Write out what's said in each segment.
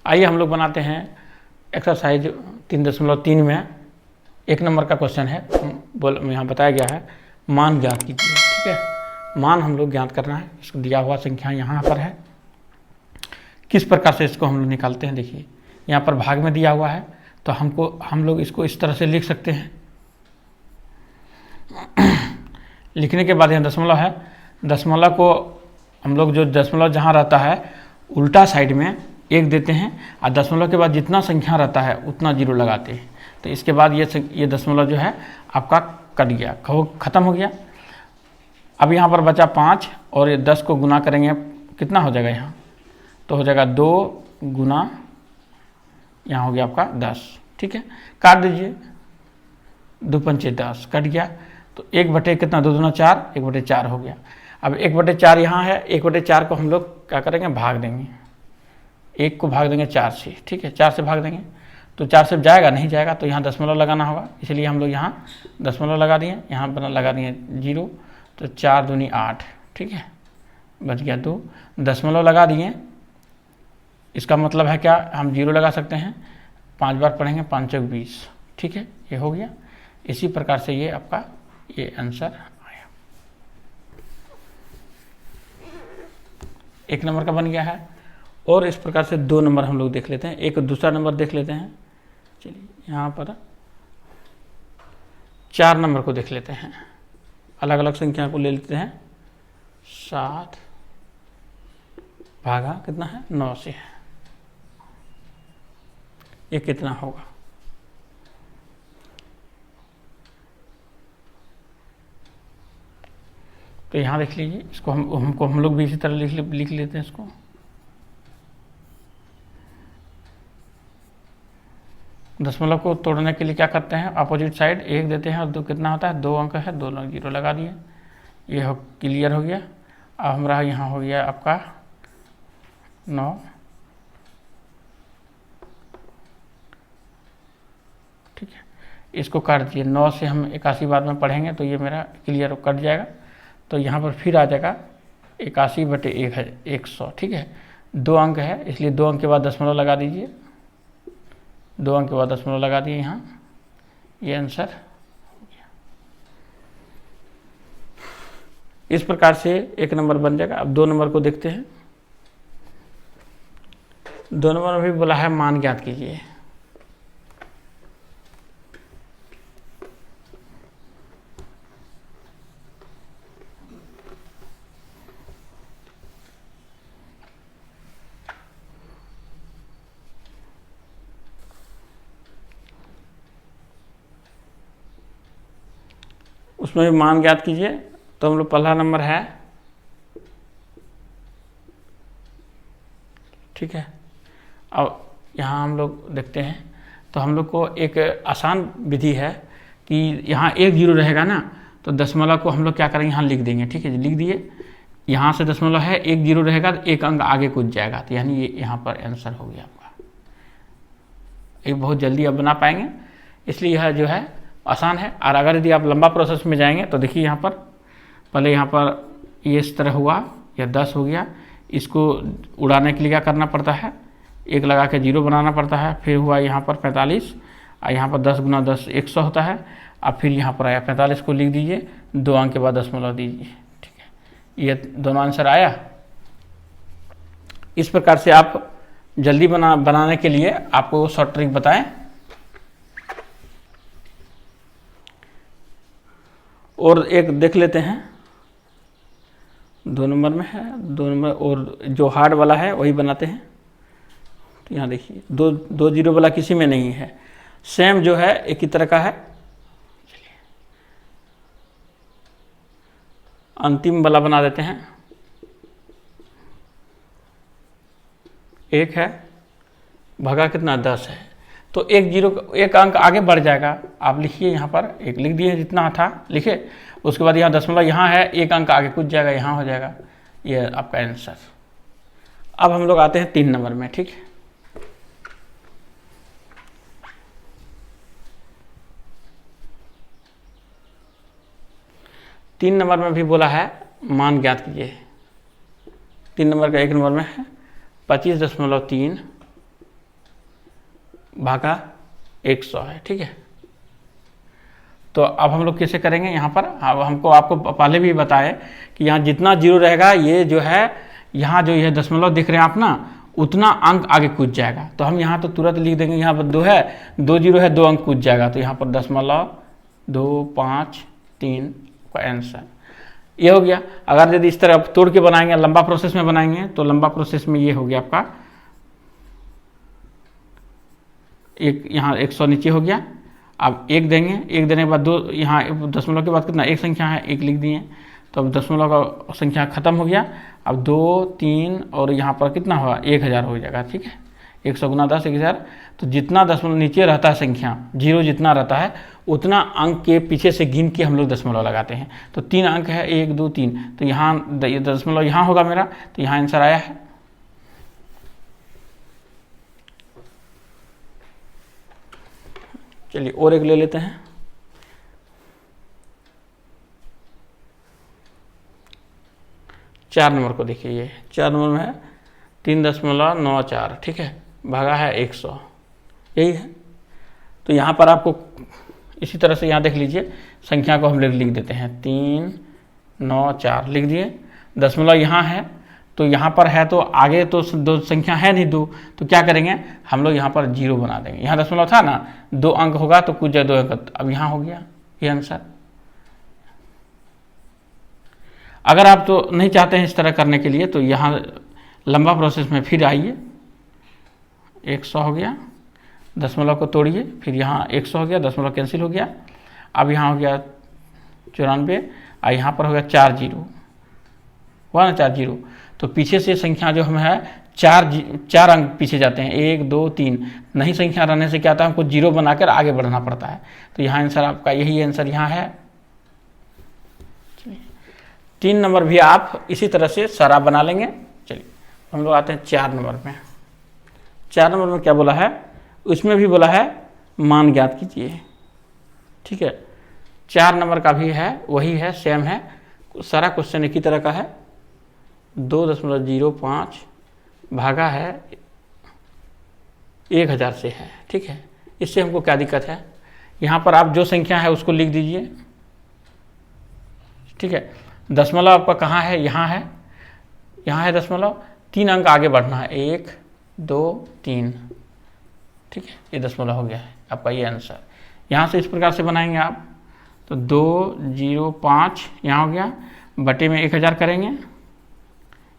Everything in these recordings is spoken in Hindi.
आइए हम लोग बनाते हैं एक्सरसाइज 3.3 में 1 नंबर का क्वेश्चन है। यहाँ बताया गया है मान ज्ञात कीजिए। ठीक है, मान हम लोग ज्ञात करना है। इसको दिया हुआ संख्या यहाँ पर है, किस प्रकार से इसको हम लोग निकालते हैं। देखिए यहाँ पर भाग में दिया हुआ है, तो हम लोग इसको इस तरह से लिख सकते हैं। लिखने के बाद यहाँ दशमलव है, दशमलव को हम लोग जो दशमलव जहाँ रहता है उल्टा साइड में 1 देते हैं, और दशमलव के बाद जितना संख्या रहता है उतना 0 लगाते हैं। तो इसके बाद ये दशमलव जो है आपका कट गया, ख़त्म हो गया। अब यहाँ पर बचा 5 और ये 10 को गुना करेंगे, कितना हो जाएगा यहाँ, तो हो जाएगा 2 गुना यहाँ हो गया आपका 10। ठीक है, काट दीजिए, 2 पंचे 10 कट गया। तो 1 बटे कितना, 2 दूना 4, 1 बटे 4 हो गया। अब 1 बटे 4 यहाँ है, 1 बटे 4 को हम लोग क्या करेंगे, भाग देंगे। 1 को भाग देंगे 4 से। ठीक है, 4 से भाग देंगे तो 4 से जाएगा, नहीं जाएगा तो यहाँ दशमलव लगाना होगा, इसलिए हम लोग यहाँ दशमलव लगा दिए, यहाँ बना लगा दिए 0। तो 4 दूनी 8, ठीक है, बच गया 2। दशमलव लगा दिए, इसका मतलब है क्या, हम 0 लगा सकते हैं, 5 बार पढ़ेंगे, 5 चौक 20। ठीक है, ये हो गया। इसी प्रकार से ये आपका ये आंसर आया। 1 नंबर का बन गया है। और इस प्रकार से 2 नंबर हम लोग देख लेते हैं। एक दूसरा नंबर देख लेते हैं। चलिए यहाँ पर 4 नंबर को देख लेते हैं। अलग अलग संख्या को ले लेते हैं। 7 भागा कितना है, 9 से है। ये कितना होगा, तो यहाँ देख लीजिए। इसको हम लोग भी इसी तरह लिख लेते हैं इसको। दशमलव को तोड़ने के लिए क्या करते हैं, अपोजिट साइड 1 देते हैं और 2 कितना होता है, 2 अंक है, 2 0 लगा दिए। ये क्लियर हो गया। अब हमारा यहाँ हो गया आपका 9। ठीक है, इसको काट दिए। 9 से हम 81 बाद में पढ़ेंगे तो ये मेरा क्लियर कट जाएगा। तो यहाँ पर फिर आ जाएगा 81 बटे 1 है 100। ठीक है, 2 अंक है, इसलिए 2 अंक के बाद दशमलव लगा दीजिए। 2 अंक के बाद दशमलव लगा दिए यहाँ, ये आंसर हो गया। इस प्रकार से 1 नंबर बन जाएगा। अब 2 नंबर को देखते हैं। 2 नंबर में भी बोला है मान ज्ञात कीजिए। उसमें भी मान ज्ञात कीजिए। तो हम लोग पहला नंबर है, ठीक है। अब यहाँ हम लोग देखते हैं, तो हम लोग को एक आसान विधि है कि यहाँ 1 0 रहेगा ना, तो दशमलव को हम लोग क्या करेंगे, यहाँ लिख देंगे। ठीक है, लिख दिए। यहाँ से दशमलव है, 1 0 रहेगा तो 1 अंक आगे कूद जाएगा, तो यानी ये यहाँ पर आंसर हो गया आपका। ये बहुत जल्दी आप बना पाएंगे, इसलिए यह जो है आसान है। और अगर यदि आप लंबा प्रोसेस में जाएंगे तो देखिए यहाँ पर पहले यहाँ पर ये इस तरह हुआ, या 10 हो गया। इसको उड़ाने के लिए क्या करना पड़ता है, 1 लगा के 0 बनाना पड़ता है। फिर हुआ यहाँ पर 45, और यहाँ पर 10 गुना 10 100 होता है। अब फिर यहाँ पर आया 45 को लिख दीजिए, 2 अंक के बाद दशमलव दीजिए। ठीक है, ये दोनों आंसर आया। इस प्रकार से आप जल्दी बनाने के लिए आपको शॉर्ट ट्रिक बताएं। और एक देख लेते हैं, 2 नंबर में है, 2 नंबर और जो हार्ड वाला है वही बनाते हैं। तो यहाँ देखिए 2 0 वाला किसी में नहीं है, सेम जो है एक ही तरह का है। चलिए अंतिम वाला बना देते हैं। 1 है, भगा कितना 10 है, तो 1 अंक आगे बढ़ जाएगा। आप लिखिए, यहाँ पर 1 लिख दिए, जितना था लिखे। उसके बाद यहाँ दशमलव यहाँ है, 1 अंक आगे कूद जाएगा, यहाँ हो जाएगा ये आपका आंसर। अब हम लोग आते हैं 3 नंबर में। ठीक है, तीन नंबर में भी बोला है मान ज्ञात कीजिए। 3 नंबर का 1 नंबर में है 25.3 भागा 100 है, ठीक है। तो अब हम लोग कैसे करेंगे यहाँ पर, अब हमको आपको पहले भी बताए कि यहाँ जितना जीरो रहेगा ये जो है, यहाँ जो ये दशमलव देख रहे हैं आप ना, उतना अंक आगे कूद जाएगा। तो हम यहाँ तो तुरंत लिख देंगे, यहाँ पर 2 है, 2 जीरो है, 2 अंक कूद जाएगा। तो यहाँ पर 0.253 का आंसर ये हो गया। अगर यदि इस तरह तोड़ के बनाएंगे, लंबा प्रोसेस में बनाएंगे, तो लंबा प्रोसेस में ये हो गया आपका एक, यहाँ 100 नीचे हो गया। अब 1 देंगे, 1 देने के बाद 2, यहाँ दशमलव के बाद कितना, एक संख्या है, 1 लिख दिए। तो अब दशमलव का संख्या खत्म हो गया। अब 2, 3 और यहाँ पर कितना होगा, 1000 हो जाएगा, ठीक है। 100 गुना 10, 1000। तो जितना दशमलव नीचे रहता है संख्या, जीरो जितना रहता है, उतना अंक के पीछे से गिन के हम लोग दशमलव लगाते हैं। तो 3 अंक है, 1, 2, 3, तो यहाँ दशमलव यहाँ होगा मेरा, तो यहाँ आंसर आया है। चलिए और एक ले लेते हैं। चार नंबर को देखिए, ये 4 नंबर में है 3.94, ठीक है, भागा है 100, यही है। तो यहाँ पर आपको इसी तरह से यहाँ देख लीजिए, संख्या को हम लिख देते हैं 394 लिख दिए। दशमलव यहाँ है, तो यहाँ पर है तो आगे तो 2 संख्या है नहीं 2, तो क्या करेंगे हम लोग यहाँ पर 0 बना देंगे। यहाँ दशमलव था ना, 2 अंक होगा तो कुछ 2 अंक, अब यहाँ हो गया ये आंसर। अगर आप तो नहीं चाहते हैं इस तरह करने के लिए, तो यहाँ लंबा प्रोसेस में फिर आइए, 100 हो गया, दशमलव को तोड़िए, फिर यहाँ 100 हो गया, दशमलव कैंसिल हो गया। अब यहाँ हो गया 94 और यहाँ पर हो गया 4 जीरो, हुआ ना 4 जीरो। तो पीछे से संख्या जो हम है 4 अंक पीछे जाते हैं, 1, 2, 3, नहीं संख्या रहने से क्या होता है, हमको 0 बनाकर आगे बढ़ना पड़ता है। तो यहाँ आंसर आपका यही आंसर यहाँ है। 3 नंबर भी आप इसी तरह से सारा बना लेंगे। चलिए हम लोग आते हैं 4 नंबर में। 4 नंबर में क्या बोला है, उसमें भी बोला है मान ज्ञात कीजिए, ठीक है। 4 नंबर का भी है, वही है, सेम है, सारा क्वेश्चन एक ही तरह का है। 2.05 भागा है 1000 से है, ठीक है। इससे हमको क्या दिक्कत है, यहाँ पर आप जो संख्या है उसको लिख दीजिए, ठीक है। दशमलव आपका कहाँ है, यहाँ है दशमलव, 3 अंक आगे बढ़ना है, 1, 2, 3, ठीक है। ये दशमलव हो गया है आपका ये आंसर। यहाँ से इस प्रकार से बनाएंगे आप, तो 205 यहाँ हो गया, बटे में 1000 करेंगे,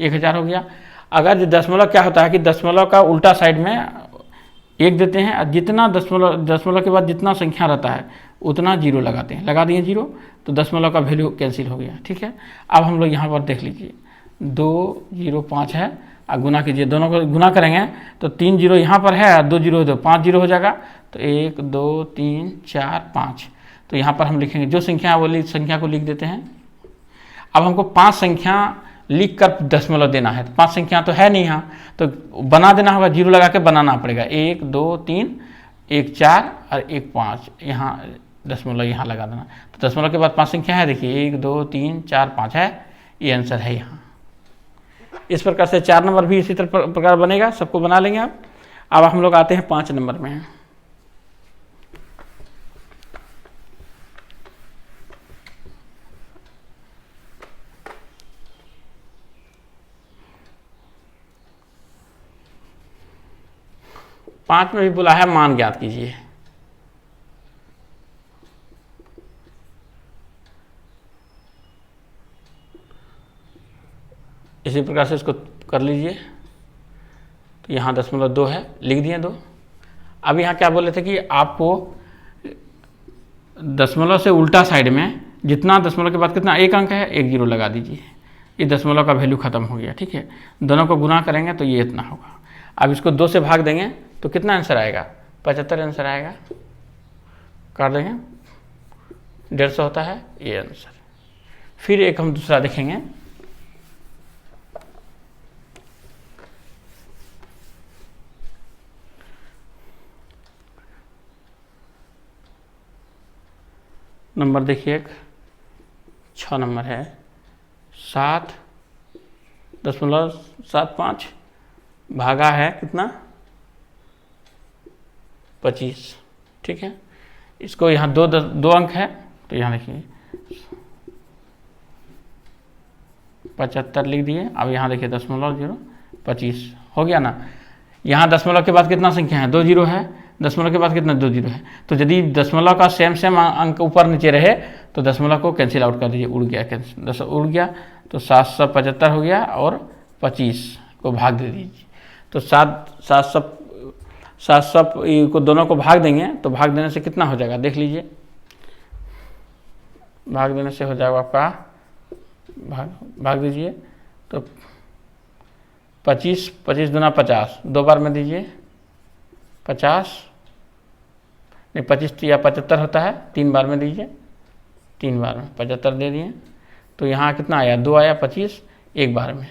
1000 हो गया। अगर दशमलव क्या होता है कि दशमलव का उल्टा साइड में 1 देते हैं, और जितना दशमलव के बाद जितना संख्या रहता है उतना 0 लगाते हैं, लगा दिए 0, तो दशमलव का वैल्यू कैंसिल हो गया, ठीक है। अब हम लोग यहाँ पर देख लीजिए, 205 है, और गुना कीजिए, दोनों को गुना करेंगे तो 3 जीरो यहाँ पर है और 2 जीरो, तो 5 जीरो हो जाएगा। तो 1, 2, 3, 4, 5, तो यहाँ पर हम लिखेंगे जो संख्या है वो संख्या को लिख देते हैं। अब हमको 5 संख्या लिख कर दशमलव देना है, तो 5 संख्या तो है नहीं यहाँ, तो बना देना होगा, 0 लगा के बनाना पड़ेगा। 1, 2, 3, 1, 4 और 1, 5, यहाँ दशमलव यहाँ लगा देना। तो दशमलव के बाद 5 संख्या है, देखिए 1, 2, 3, 4, 5 है, ये आंसर है यहाँ। इस प्रकार से 4 नंबर भी इसी तरह प्रकार बनेगा, सबको बना लेंगे आप। अब हम लोग आते हैं 5 नंबर में। पांच में भी बोला है मान ज्ञात कीजिए। इसी प्रकार से इसको कर लीजिए। तो यहाँ 0.2 है, लिख दिए 2। अब यहाँ क्या बोले थे कि आपको दशमलव से उल्टा साइड में जितना दशमलव के बाद कितना 1 अंक है, 1 जीरो लगा दीजिए। ये दशमलव का वैल्यू खत्म हो गया, ठीक है। दोनों को गुना करेंगे तो ये इतना होगा। अब इसको 2 से भाग देंगे तो कितना आंसर आएगा, 75 आंसर आएगा। कर देंगे, 150 होता है ये आंसर। फिर एक हम दूसरा देखेंगे। नंबर देखिए, 6 नंबर है, 7.75 भागा है कितना 25, ठीक है। इसको यहाँ दो अंक है तो यहाँ देखिए 75 लिख दिए। अब यहाँ देखिए 0.25 हो गया ना। यहाँ दशमलव के बाद कितना संख्या है, 2 जीरो है, दशमलव के बाद कितना 2 जीरो है। तो यदि दशमलव का सेम अंक ऊपर नीचे रहे तो दशमलव को कैंसिल आउट कर दीजिए, उड़ गया, कैंसिल उड़ गया, तो 775 हो गया और 25 को भाग दे दीजिए। तो 700 को दोनों को भाग देंगे तो भाग देने से कितना हो जाएगा देख लीजिए। भाग देने से हो जाएगा आपका, भाग दीजिए तो 25 दूना 50, 2 बार में दीजिए 50, नहीं 25 या 75 होता है, 3 बार में दीजिए, 3 बार में 75 दे दिए। तो यहाँ कितना आया, 2 आया, 25 1 बार में,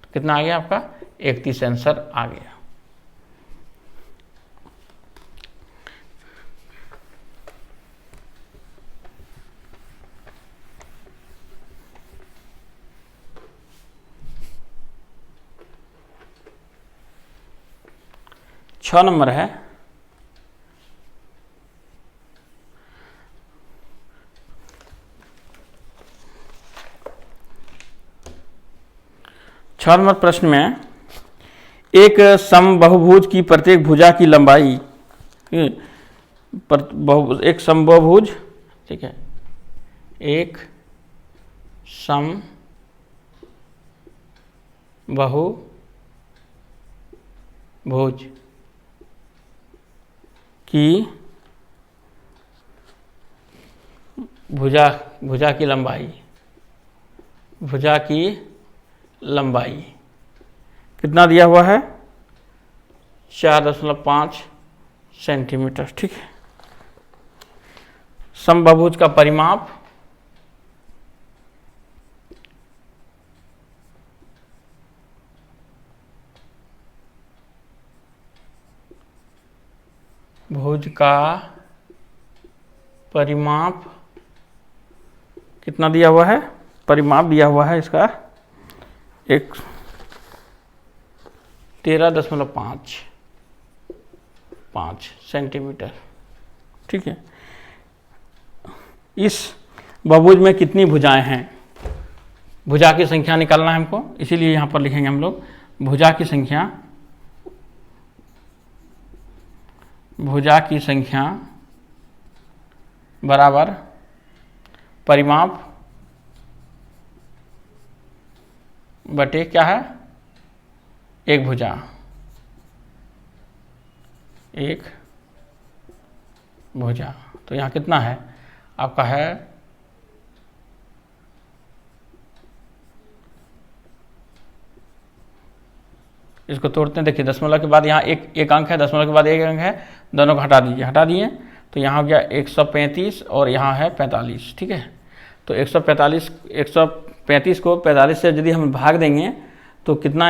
तो कितना आ गया आपका 31 आंसर आ गया। छः नंबर है, छह नंबर प्रश्न में एक समबाहुभुज की प्रत्येक भुजा की लंबाई, एक समबाहुभुज, ठीक है, एक समबाहुभुज की भुजा की लंबाई कितना दिया हुआ है, 4.5 सेंटीमीटर, ठीक है। समबाहुभुज का परिमाप भुज का परिमाप कितना दिया हुआ है, परिमाप दिया हुआ है इसका 13.5 सेंटीमीटर, ठीक है। इस बहुभुज में कितनी भुजाएं हैं, भुजा की संख्या निकालना है हमको, इसीलिए यहां पर लिखेंगे हम लोग भुजा की संख्या बराबर परिमाप बटे क्या है, एक भुजा, तो यहाँ कितना है आपका है, इसको तोड़ते हैं, देखिए दशमलव के बाद यहाँ एक अंक है, दशमलव के बाद एक अंक है, दोनों को हटा दिए तो यहाँ हो गया 135 और यहाँ है 45, ठीक है। तो 135 को 45 से यदि हम भाग देंगे तो कितना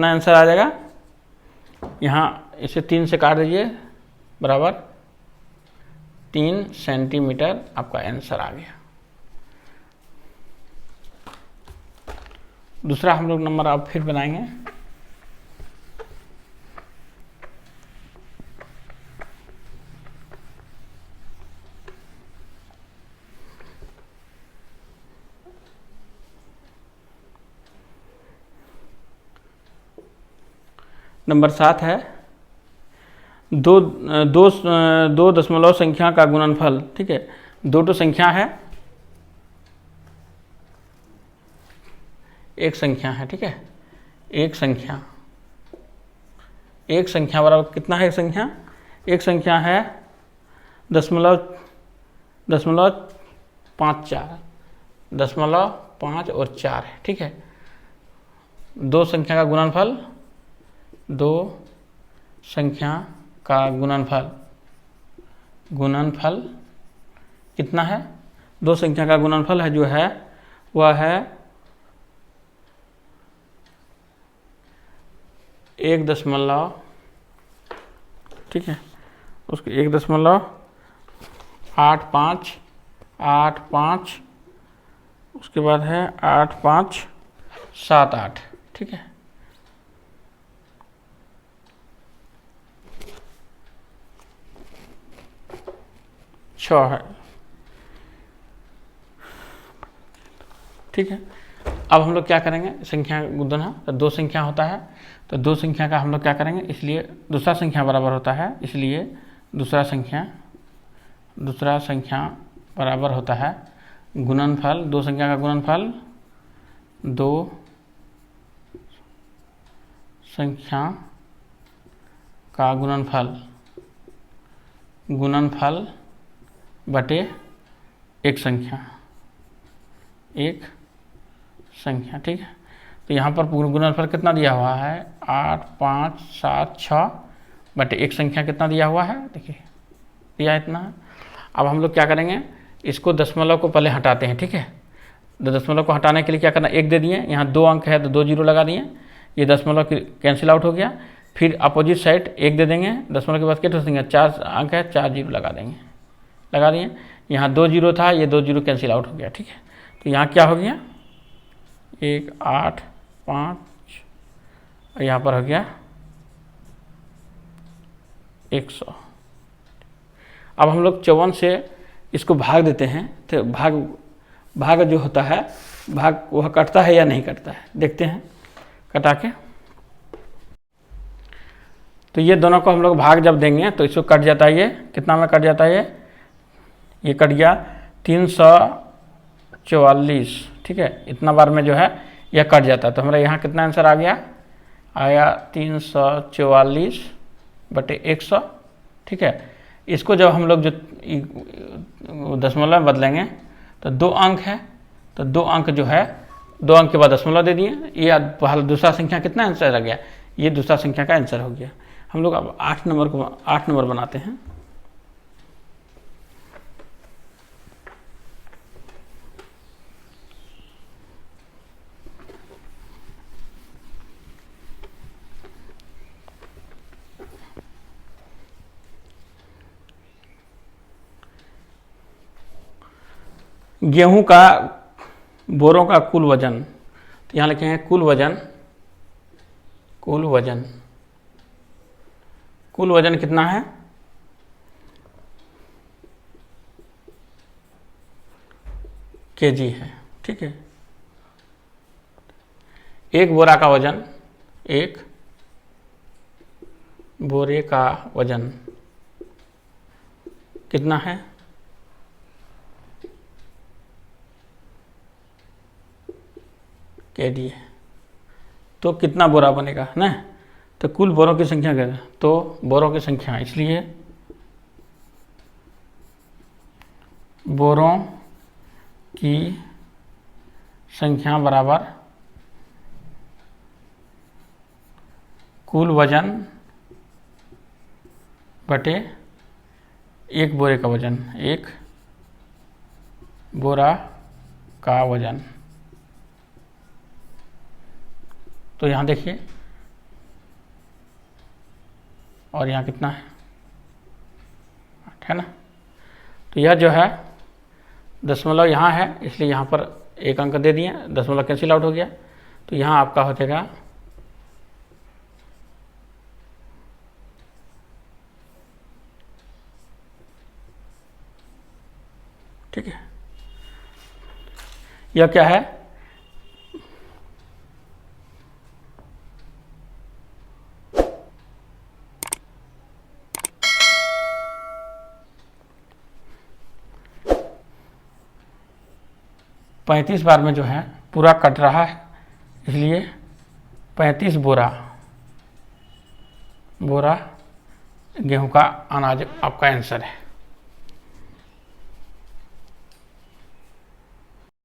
आंसर आ जाएगा, यहाँ इसे 3 से काट दीजिए, बराबर 3 सेंटीमीटर आपका आंसर आ गया। दूसरा हम लोग नंबर आप फिर बनाएंगे, नंबर 7 है, दो दशमलव संख्या का गुणनफल, ठीक है। दो तो संख्या है, एक संख्या है, ठीक है। एक संख्या बराबर कितना है, एक संख्या है 0.54 और 4 है, ठीक है। दो संख्या का गुणनफल कितना है, दो संख्या का गुणनफल है जो है वह है 1 ठीक है, उसके 1.85, उसके बाद है 8578, ठीक है। 6 है। ठीक है, अब हम लोग क्या करेंगे, संख्या गुणा, तो 2 संख्या होता है, तो 2 संख्या का हम लोग क्या करेंगे, इसलिए दूसरा संख्या बराबर होता है, इसलिए दूसरा संख्या बराबर होता है गुणनफल, 2 संख्या का गुणनफल 2 संख्या का गुणनफल बटे एक संख्या। ठीक है, तो यहाँ पर गुणनफल कितना दिया हुआ है, 8, 5, 7, 6 बटे एक संख्या कितना दिया हुआ है, देखिए दिया इतना है। अब हम लोग क्या करेंगे, इसको दशमलव को पहले हटाते हैं। ठीक है, तो दशमलव को हटाने के लिए क्या करना, 1 दे दिए, यहाँ 2 अंक है तो 2 जीरो लगा दिए, ये दशमलव कैंसिल आउट हो गया। फिर अपोजिट साइड 1 दे देंगे, दशमलव के बाद कितने देंगे, 4 अंक है, 4 जीरो लगा दिए। यहाँ 2 जीरो था, ये 2 जीरो कैंसिल आउट हो गया। ठीक है, तो यहाँ क्या हो गया, 1, 8, 5 और यहाँ पर हो गया 100। अब हम लोग 54 से इसको भाग देते हैं, तो भाग जो होता है, भाग वह कटता है या नहीं कटता है, देखते हैं कटा के। तो ये दोनों को हम लोग भाग जब देंगे तो इसको कट जाता है, ये कितना में कट जाता है, ये कट गया 344। ठीक है, इतना बार में जो है यह कट जाता है, तो हमारा यहाँ कितना आंसर आ गया, आया 344 बटे 100। ठीक है, इसको जब हम लोग जो दशमलव में बदलेंगे तो 2 अंक है, तो 2 अंक जो है, 2 अंक के बाद दशमलव दे दिए, ये दूसरा संख्या कितना आंसर आ गया, ये दूसरा संख्या का आंसर हो गया। हम लोग अब 8 नंबर बनाते हैं। गेहूं का बोरों का कुल वजन, तो यहाँ लिखे हैं कुल वजन कितना है, केजी है। ठीक है, एक बोरा का वजन, एक बोरे का वजन कितना है, केडी है, तो कितना बोरा बनेगा ना, तो कुल बोरों की संख्या क्या है, तो बोरों की संख्या, इसलिए बोरों की संख्या बराबर कुल वजन बटे एक बोरे का वजन, एक बोरा का वजन। तो यहाँ देखिए, और यहाँ कितना है, 8 है ना, तो यह जो है दशमलव यहाँ है, इसलिए यहाँ पर 1 अंक दे दिए, दशमलव कैंसिल आउट हो गया, तो यहाँ आपका हो जाएगा ठीक है। यह क्या है, पैंतीस बार में जो है पूरा कट रहा है, इसलिए 35 बोरा गेहूं का अनाज आपका आंसर है।